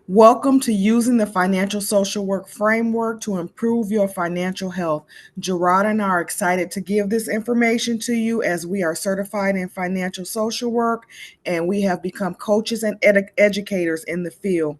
Welcome to Using the Financial Social Work Framework to Improve Your Financial Health. Gerard and I are excited to give this information to you as we are certified in financial social work and we have become coaches and educators in the field.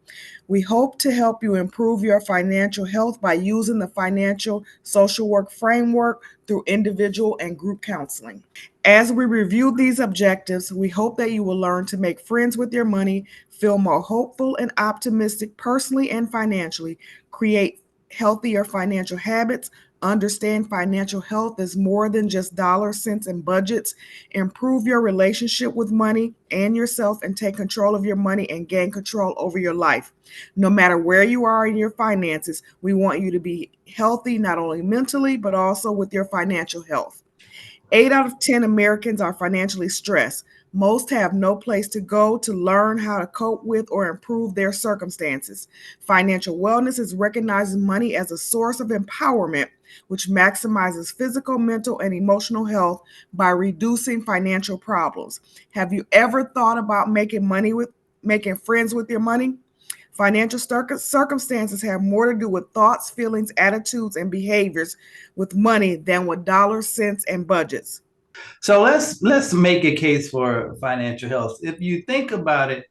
We hope to help you improve your financial health by using the financial social work framework through individual and group counseling. As we review these objectives, we hope that you will learn to make friends with your money, feel more hopeful and optimistic personally and financially, create healthier financial habits, understand financial health is more than just dollars, cents, and budgets, improve your relationship with money and yourself, and take control of your money and gain control over your life. No matter where you are in your finances, we want you to be healthy not only mentally, but also with your financial health. 8 out of 10 Americans are financially stressed. Most have no place to go to learn how to cope with or improve their circumstances. Financial wellness is recognizing money as a source of empowerment, which maximizes physical, mental, and emotional health by reducing financial problems. Have you ever thought about making friends with your money? Financial circumstances have more to do with thoughts, feelings, attitudes, and behaviors with money than with dollars, cents, and budgets. So let's make a case for financial health. If you think about it,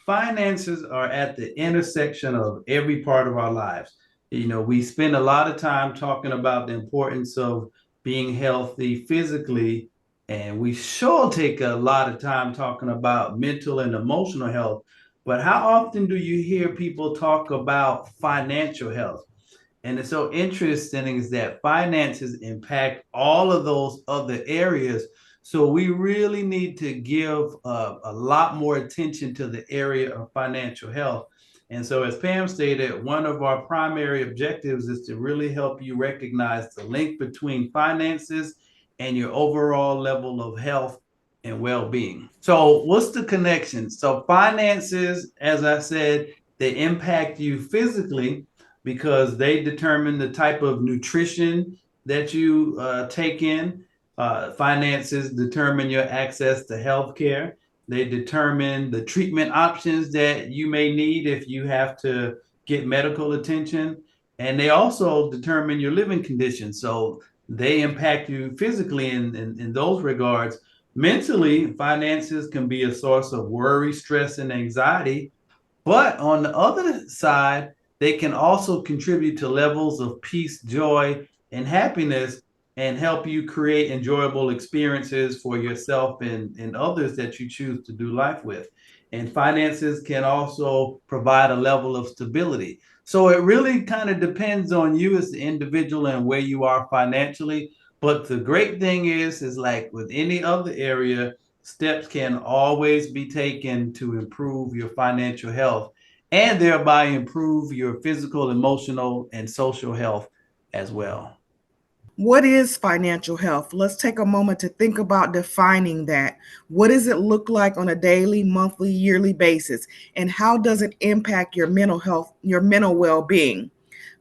finances are at the intersection of every part of our lives. We spend a lot of time talking about the importance of being healthy physically, and we sure take a lot of time talking about mental and emotional health. But how often do you hear people talk about financial health? And it's so interesting is that finances impact all of those other areas. So we really need to give a lot more attention to the area of financial health. And so, as Pam stated, one of our primary objectives is to really help you recognize the link between finances and your overall level of health and well being. So, what's the connection? So, finances, as I said, they impact you physically because they determine the type of nutrition that you take in. Finances determine your access to health care. They determine the treatment options that you may need if you have to get medical attention. And they also determine your living conditions. So they impact you physically in those regards. Mentally, finances can be a source of worry, stress, and anxiety, but on the other side, they can also contribute to levels of peace, joy, and happiness and help you create enjoyable experiences for yourself and others that you choose to do life with. And finances can also provide a level of stability. So it really kind of depends on you as the individual and where you are financially. But the great thing is like with any other area, steps can always be taken to improve your financial health and thereby improve your physical, emotional, and social health as well. What is financial health? Let's take a moment to think about defining that. What does it look like on a daily, monthly, yearly basis? And how does it impact your mental health, your mental well being?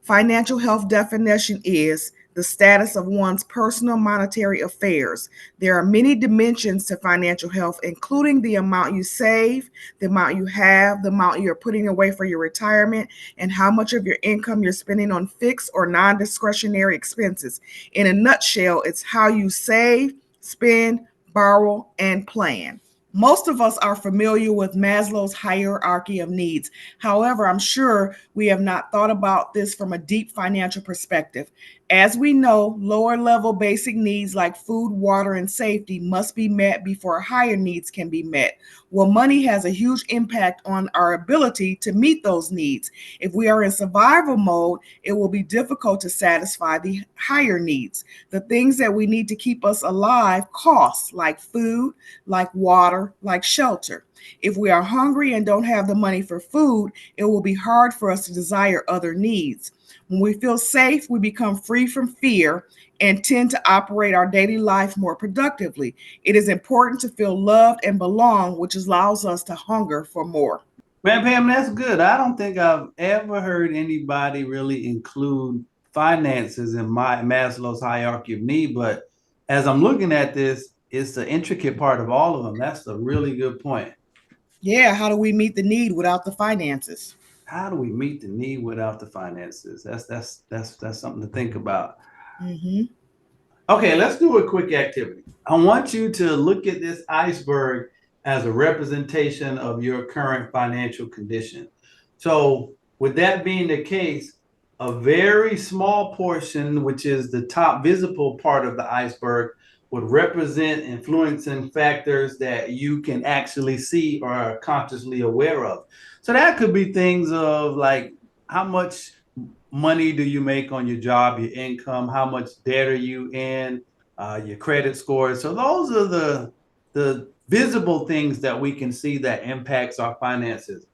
Financial health definition is the status of one's personal monetary affairs. There are many dimensions to financial health, including the amount you save, the amount you have, the amount you're putting away for your retirement, and how much of your income you're spending on fixed or non discretionary expenses. In a nutshell, it's how you save, spend, borrow, and plan. Most of us are familiar with Maslow's hierarchy of needs. However, I'm sure we have not thought about this from a deep financial perspective. As we know, lower level basic needs like food, water, and safety must be met before higher needs can be met. Well, money has a huge impact on our ability to meet those needs. If we are in survival mode, it will be difficult to satisfy the higher needs. The things that we need to keep us alive cost, like food, like water, like shelter. If we are hungry and don't have the money for food, it will be hard for us to desire other needs. When we feel safe, we become free from fear and tend to operate our daily life more productively. It is important to feel loved and belong, which allows us to hunger for more. Man, Pam, that's good. I don't think I've ever heard anybody really include finances in my Maslow's hierarchy of need, but as I'm looking at this, it's an intricate part of all of them. That's a really good point. Yeah, how do we meet the need without the finances? How do we meet the need without the finances? That's something to think about. Mm-hmm. Okay, let's do a quick activity. I want you to look at this iceberg as a representation of your current financial condition. So, with that being the case, a very small portion, which is the top visible part of the iceberg, would represent influencing factors that you can actually see or are consciously aware of. So, that could be things of like how much money do you make on your job, your income, how much debt are you in, your credit score. So those are the visible things that we can see that impacts our finances.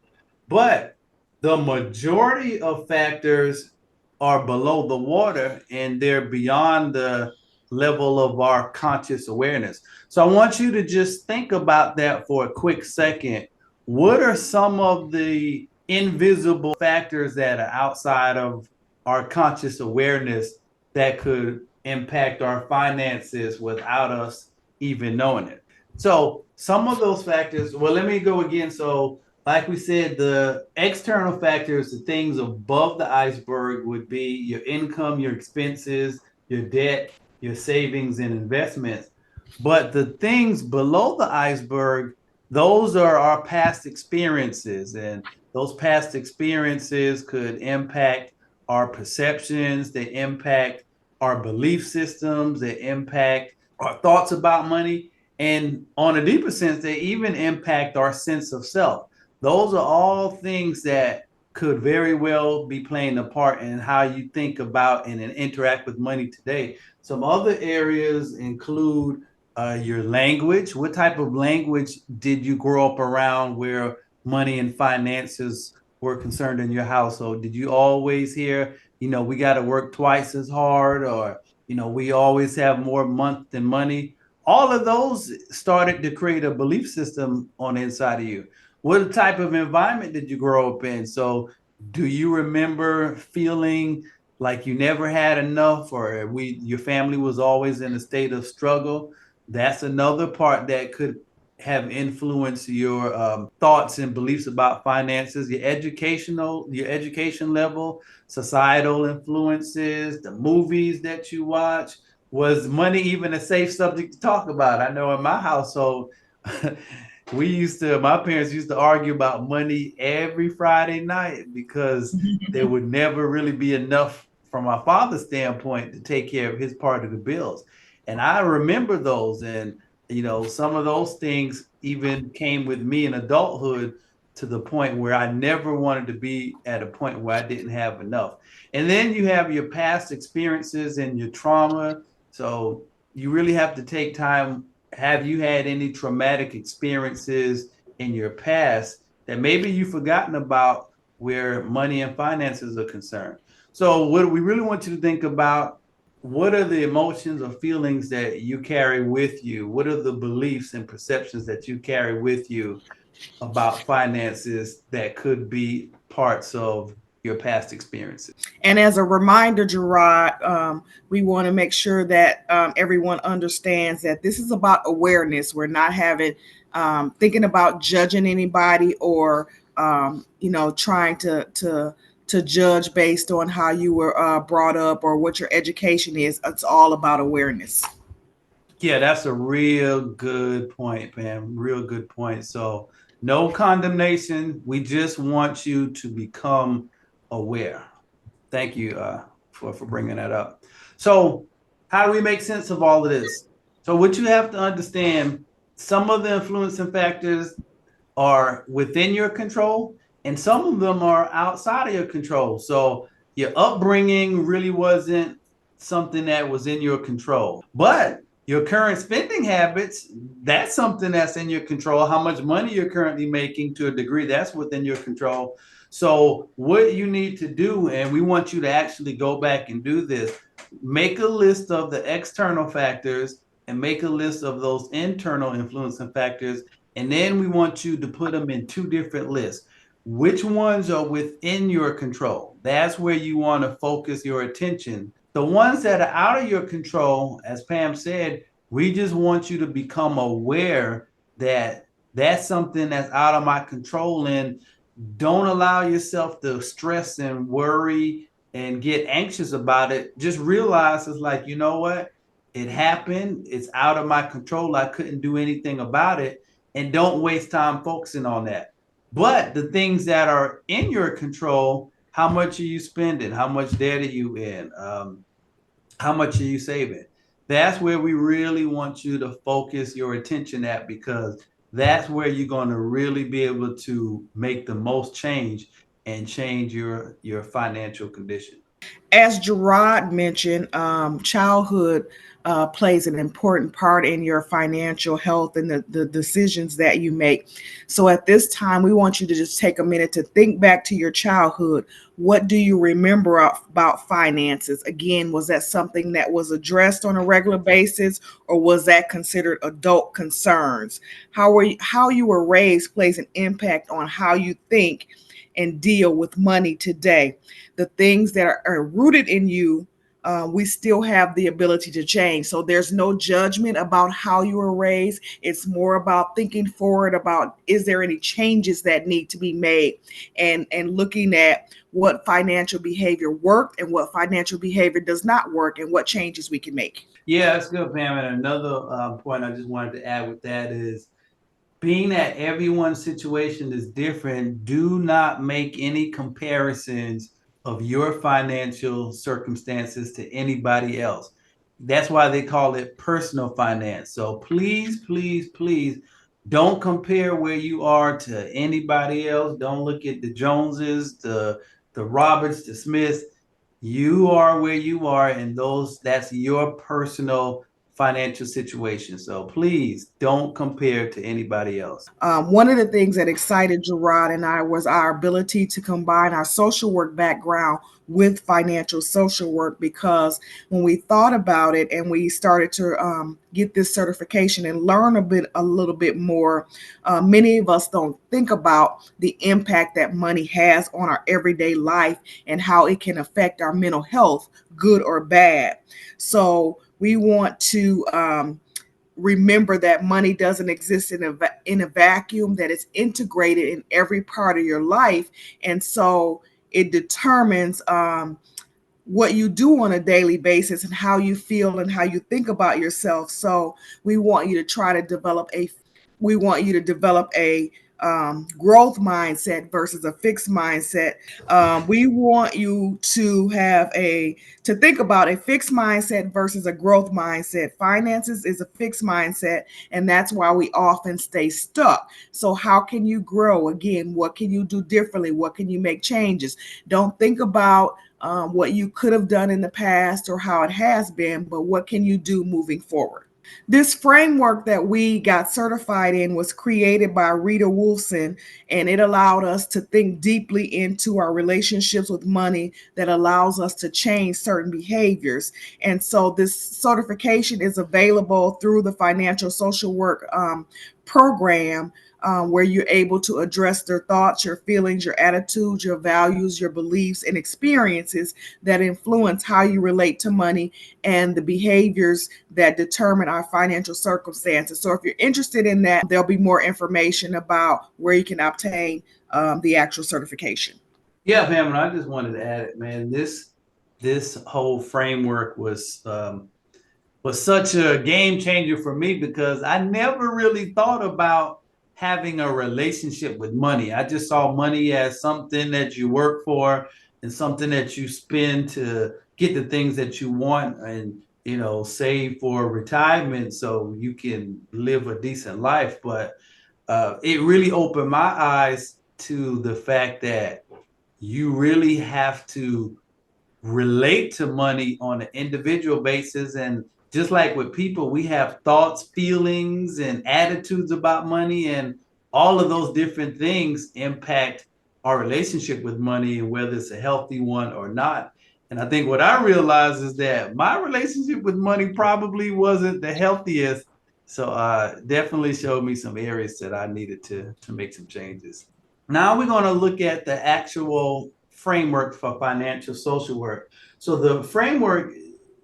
But the majority of factors are below the water and they're beyond the level of our conscious awareness. So I want you to just think about that for a quick second. What are some of the invisible factors that are outside of our conscious awareness that could impact our finances without us even knowing it? So some of those factors, well, let me go again. So like we said, the external factors, the things above the iceberg would be your income, your expenses, your debt, your savings and investments. But the things below the iceberg, those are our past experiences. And those past experiences could impact our perceptions, they impact our belief systems, they impact our thoughts about money. And on a deeper sense, they even impact our sense of self. Those are all things that could very well be playing a part in how you think about and interact with money today. Some other areas include your language. What type of language did you grow up around where money and finances were concerned in your household? Did you always hear, we got to work twice as hard, or, we always have more month than money? All of those started to create a belief system on the inside of you. What type of environment did you grow up in? So, do you remember feeling like you never had enough, or your family was always in a state of struggle? That's another part that could have influenced your thoughts and beliefs about finances. Your education level, societal influences, the movies that you watch. Was money even a safe subject to talk about? I know in my household, my parents used to argue about money every Friday night because there would never really be enough from my father's standpoint to take care of his part of the bills. And I remember those. And, some of those things even came with me in adulthood to the point where I never wanted to be at a point where I didn't have enough. And then you have your past experiences and your trauma. So you really have to take time. Have you had any traumatic experiences in your past that maybe you've forgotten about where money and finances are concerned? So, what we really want you to think about, what are the emotions or feelings that you carry with you? What are the beliefs and perceptions that you carry with you about finances that could be parts of your past experiences? And as a reminder, Gerard, we want to make sure that everyone understands that this is about awareness. We're not having thinking about judging anybody or trying to judge based on how you were brought up or what your education is. It's all about awareness. Yeah, that's a real good point, Pam. Real good point. So, no condemnation. We just want you to become aware. Thank you for bringing that up. So, how do we make sense of all of this? So, what you have to understand, some of the influencing factors are within your control, and some of them are outside of your control. So, your upbringing really wasn't something that was in your control. But your current spending habits, that's something that's in your control. How much money you're currently making, to a degree, that's within your control. So, what you need to do, and we want you to actually go back and do this, make a list of the external factors and make a list of those internal influencing factors. And then we want you to put them in two different lists. Which ones are within your control? That's where you want to focus your attention. The ones that are out of your control, as Pam said, we just want you to become aware that that's something that's out of my control. And Don't allow yourself to stress and worry and get anxious about it. Just realize it's like, you know what? It happened. It's out of my control. I couldn't do anything about it. And don't waste time focusing on that. But the things that are in your control, how much are you spending? How much debt are you in? How much are you saving? That's where we really want you to focus your attention at, because that's where you're going to really be able to make the most change and change your financial condition. As Gerard mentioned, childhood plays an important part in your financial health and the decisions that you make. So at this time, we want you to just take a minute to think back to your childhood. What do you remember about finances? Again, was that something that was addressed on a regular basis, or was that considered adult concerns? How you were raised plays an impact on how you think and deal with money today. The things that are rooted in you, we still have the ability to change. So there's no judgment about how you were raised. It's more about thinking forward about, is there any changes that need to be made, and looking at what financial behavior worked and what financial behavior does not work, and what changes we can make. Yeah, that's good, Pam. And another point I just wanted to add with that is, being that everyone's situation is different, do not make any comparisons of your financial circumstances to anybody else. That's why they call it personal finance. So please, please, please don't compare where you are to anybody else. Don't look at the Joneses, the Roberts, the Smiths. You are where you are, and that's your personal financial situation. So please don't compare to anybody else. One of the things that excited Gerard and I was our ability to combine our social work background with financial social work, because when we thought about it and we started to get this certification and learn a little bit more, many of us don't think about the impact that money has on our everyday life and how it can affect our mental health, good or bad. So we want to remember that money doesn't exist in a vacuum, that it's integrated in every part of your life. And so it determines what you do on a daily basis and how you feel and how you think about yourself. So we want you to try to develop a we want you to develop a growth mindset versus a fixed mindset. We want you to think about a fixed mindset versus a growth mindset. Finances is a fixed mindset, and that's why we often stay stuck. So how can you grow? Again, what can you do differently? What can you make changes? Don't think about what you could have done in the past or how it has been, but what can you do moving forward? This framework that we got certified in was created by Rita Wolfson, and it allowed us to think deeply into our relationships with money, that allows us to change certain behaviors. And so this certification is available through the financial social work program, where you're able to address their thoughts, your feelings, your attitudes, your values, your beliefs, and experiences that influence how you relate to money and the behaviors that determine our financial circumstances. So if you're interested in that, there'll be more information about where you can obtain the actual certification. Yeah, Pam, and I just wanted to add it, man. This whole framework was such a game changer for me, because I never really thought about having a relationship with money. I just saw money as something that you work for and something that you spend to get the things that you want, and save for retirement so you can live a decent life. But it really opened my eyes to the fact that you really have to relate to money on an individual basis. And just like with people, we have thoughts, feelings, and attitudes about money, and all of those different things impact our relationship with money, and whether it's a healthy one or not. And I think what I realized is that my relationship with money probably wasn't the healthiest. So definitely showed me some areas that I needed to make some changes. Now we're going to look at the actual framework for financial social work. So the framework,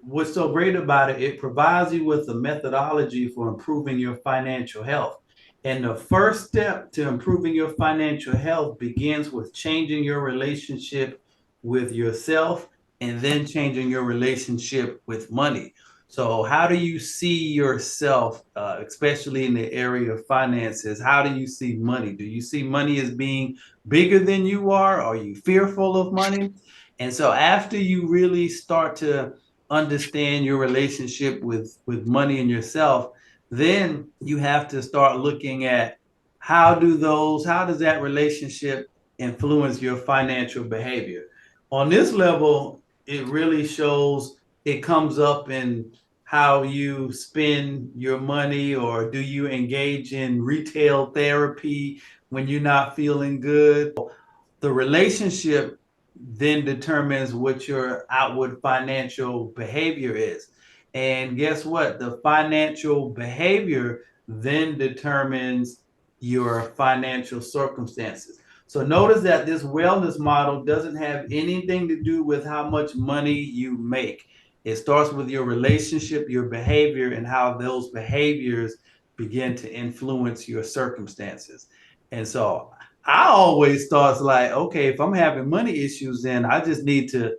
what's so great about it, it provides you with a methodology for improving your financial health. And the first step to improving your financial health begins with changing your relationship with yourself and then changing your relationship with money. So, how do you see yourself, especially in the area of finances? How do you see money? Do you see money as being bigger than you are? Are you fearful of money? And so, after you really start to understand your relationship with money and yourself, then you have to start looking at how does that relationship influence your financial behavior. On this level, it really shows, it comes up in how you spend your money, or do you engage in retail therapy when you're not feeling good. The relationship then determines what your outward financial behavior is. And guess what? The financial behavior then determines your financial circumstances. So notice that this wellness model doesn't have anything to do with how much money you make. It starts with your relationship, your behavior, and how those behaviors begin to influence your circumstances. And so I always thought like, okay, if I'm having money issues, then I just need to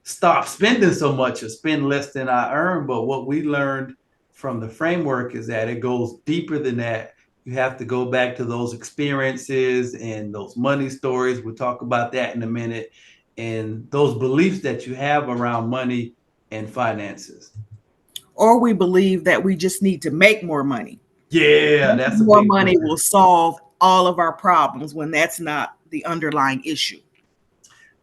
stop spending so much or spend less than I earn. But what we learned from the framework is that it goes deeper than that. You have to go back to those experiences and those money stories. We'll talk about that in a minute. And those beliefs that you have around money and finances. Or we believe that we just need to make more money. Yeah, that's a More big money one. will solve all of our problems when that's not the underlying issue.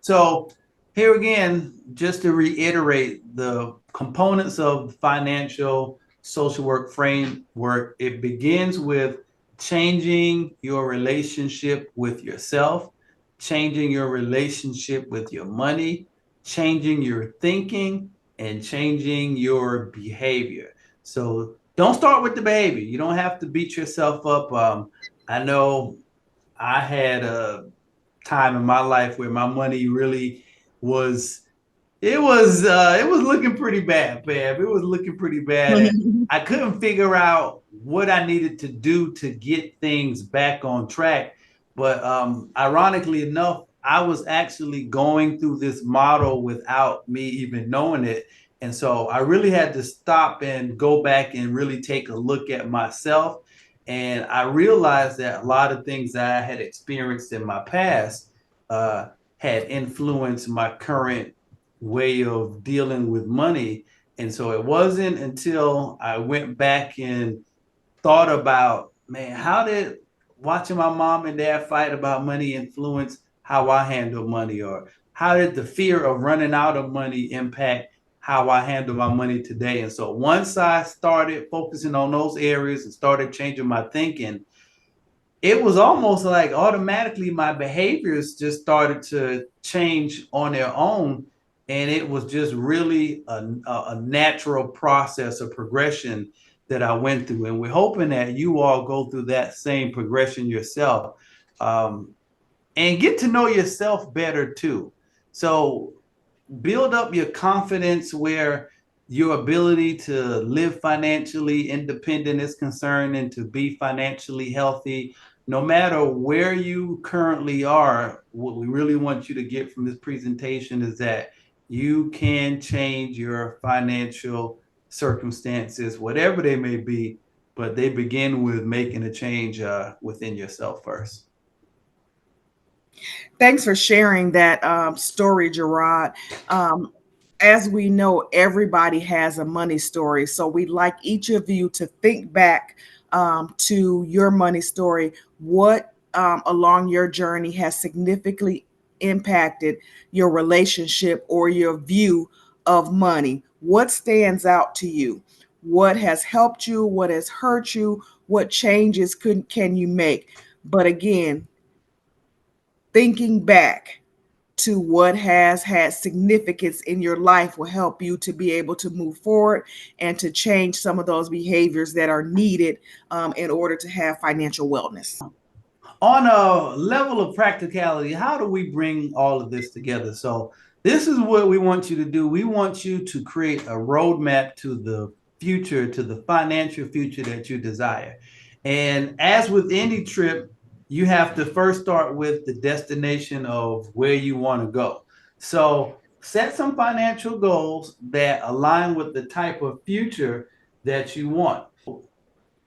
So here again, just to reiterate the components of financial social work framework, it begins with changing your relationship with yourself, changing your relationship with your money, changing your thinking, and changing your behavior. So don't start with the behavior. You don't have to beat yourself up. I know I had a time in my life where my money really was it was looking pretty bad, Pam. It was looking pretty bad. And I couldn't figure out what I needed to do to get things back on track. But ironically enough, I was actually going through this model without me even knowing it. And so I really had to stop and go back and really take a look at myself. And I realized that a lot of things that I had experienced in my past uh, had influenced my current way of dealing with money. And so it wasn't until I went back and thought about, man, how did watching my mom and dad fight about money influence how I handle money? Or how did the fear of running out of money impact how I handle my money today? And so once I started focusing on those areas and started changing my thinking, it was almost like automatically my behaviors just started to change on their own. And it was just really a natural process, a progression that I went through. And we're hoping that you all go through that same progression yourself, um, and get to know yourself better too. So build up your confidence where your ability to live financially independent is concerned and to be financially healthy. No matter where you currently are, what we really want you to get from this presentation is that you can change your financial circumstances, whatever they may be, but they begin with making a change within yourself first. Thanks for sharing that story, Gerard. Um, as we know, everybody has a money story. So we'd like each of you to think back to your money story. What along your journey has significantly impacted your relationship or your view of money? What stands out to you? What has helped you? What has hurt you? What changes can you make? But again, thinking back to what has had significance in your life will help you to be able to move forward and to change some of those behaviors that are needed in order to have financial wellness. On a level of practicality, how do we bring all of this together? So, this is what we want you to do. We want you to create a roadmap to the future, to the financial future that you desire. And as with any trip, you have to first start with the destination of where you want to go. So set some financial goals that align with the type of future that you want.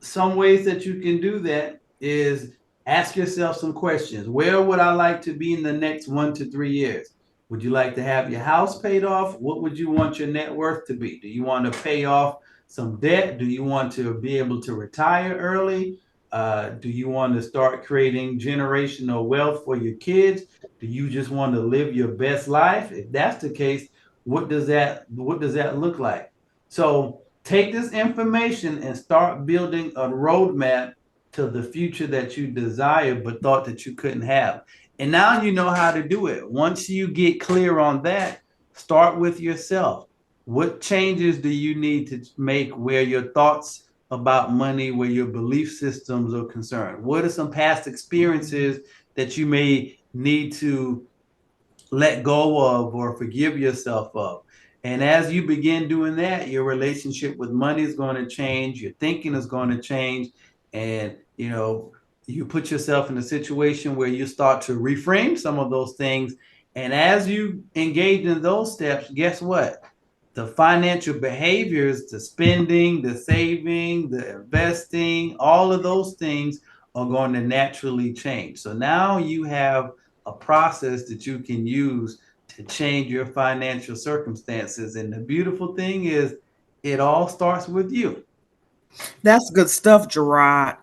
Some ways that you can do that is ask yourself some questions. Where would I like to be in the next 1 to 3 years? Would you like to have your house paid off? What would you want your net worth to be? Do you want to pay off some debt? Do you want to be able to retire early? Do you want to start creating generational wealth for your kids? Do you just want to live your best life? If that's the case, what does that look like? So take this information and start building a roadmap to the future that you desire but thought that you couldn't have. And now you know how to do it. Once you get clear on that, start with yourself. What changes do you need to make where your thoughts about money, where your belief systems are concerned? What are some past experiences that you may need to let go of or forgive yourself of? And as you begin doing that, your relationship with money is going to change, your thinking is going to change, and you put yourself in a situation where you start to reframe some of those things. And as you engage in those steps, guess what? The financial behaviors, the spending, the saving, the investing, all of those things are going to naturally change. So now you have a process that you can use to change your financial circumstances. And the beautiful thing is, it all starts with you. That's good stuff, Gerard.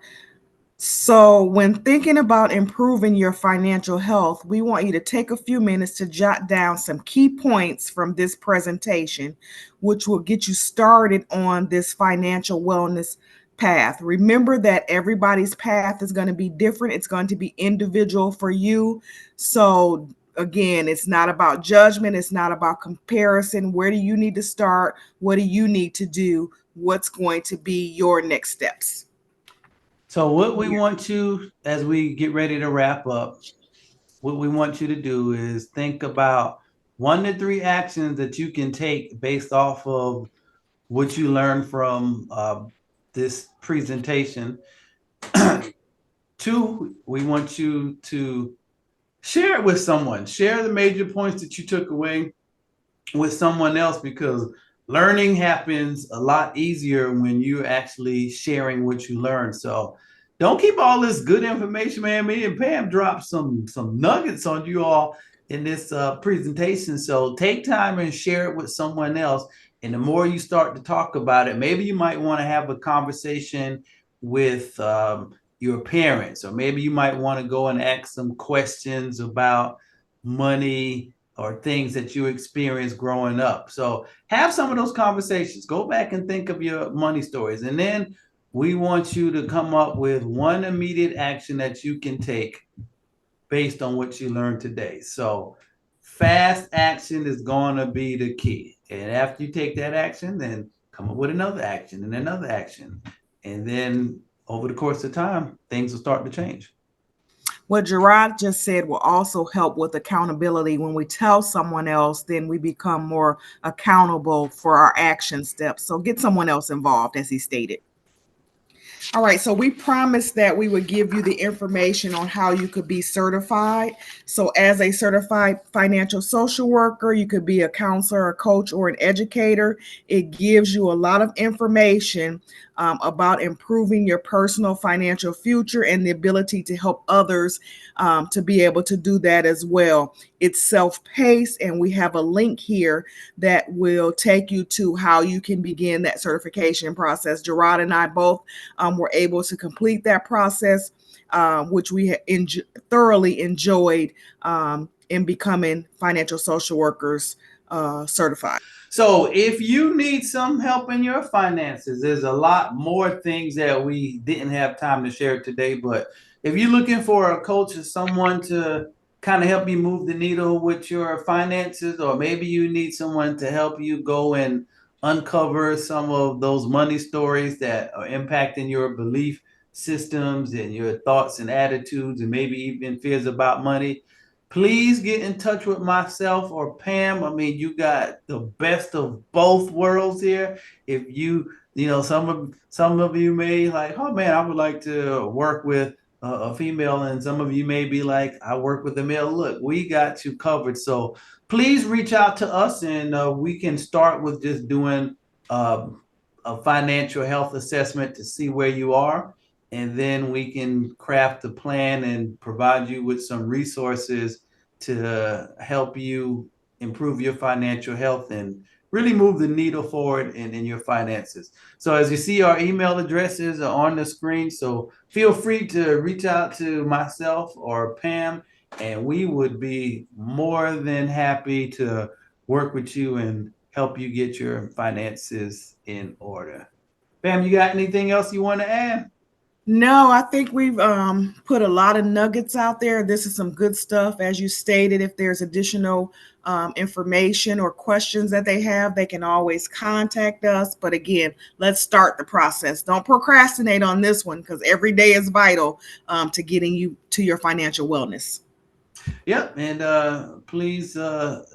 So, when thinking about improving your financial health, we want you to take a few minutes to jot down some key points from this presentation, which will get you started on this financial wellness path. Remember that everybody's path is going to be different, it's going to be individual for you. So, again, it's not about judgment, it's not about comparison. Where do you need to start? What do you need to do? What's going to be your next steps? So, what we want you, as we get ready to wrap up, what we want you to do is think about 1 to 3 actions that you can take based off of what you learned from this presentation. Two, we want you to share it with someone. Share the major points that you took away with someone else, because learning happens a lot easier when you're actually sharing what you learned. So don't keep all this good information, man. Me and Pam dropped some nuggets on you all in this presentation. So take time and share it with someone else. And the more you start to talk about it, maybe you might want to have a conversation with your parents, or maybe you might want to go and ask some questions about money or things that you experienced growing up. So have some of those conversations. Go back and think of your money stories. And then we want you to come up with one immediate action that you can take based on what you learned today. So fast action is going to be the key. And after you take that action, then come up with another action and another action. And then over the course of time, things will start to change. What Gerard just said will also help with accountability. When we tell someone else, then we become more accountable for our action steps. So get someone else involved, as he stated. All right, so we promised that we would give you the information on how you could be certified. So, as a certified financial social worker, you could be a counselor, a coach, or an educator. It gives you a lot of information about improving your personal financial future and the ability to help others to be able to do that as well. It's self paced, and we have a link here that will take you to how you can begin that certification process. Gerard and I both were able to complete that process, which we thoroughly enjoyed in becoming financial social workers certified. So, if you need some help in your finances, there's a lot more things that we didn't have time to share today. But if you're looking for a coach or someone to kind of help you move the needle with your finances, or maybe you need someone to help you go and uncover some of those money stories that are impacting your belief systems and your thoughts and attitudes, and maybe even fears about money, please get in touch with myself or Pam. I mean, you got the best of both worlds here. If you some of you may like, oh man, I would like to work with a female, and some of you may be like, I work with a male. Look, we got you covered. So please reach out to us, and we can start with just doing uh, a financial health assessment to see where you are, and then we can craft a plan and provide you with some resources to help you improve your financial health and really move the needle forward in your finances. So as you see, our email addresses are on the screen. So feel free to reach out to myself or Pam, and we would be more than happy to work with you and help you get your finances in order. Pam, you got anything else you want to add? No, I think we've put a lot of nuggets out there. This is some good stuff. As you stated, if there's additional information or questions that they have, they can always contact us. But again, let's start the process. Don't procrastinate on this one because every day is vital to getting you to your financial wellness. Yep, and please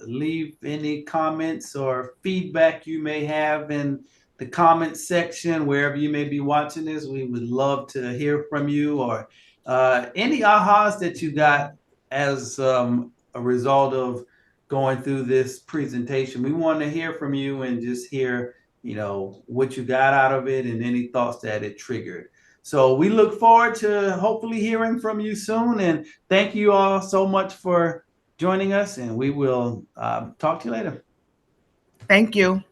leave any comments or feedback you may have in the comment section wherever you may be watching this. We would love to hear from you, or any ahas that you got as a result of going through this presentation. We want to hear from you and just hear, what you got out of it and any thoughts that it triggered. So we look forward to hopefully hearing from you soon. And thank you all so much for joining us, and we will talk to you later. Thank you.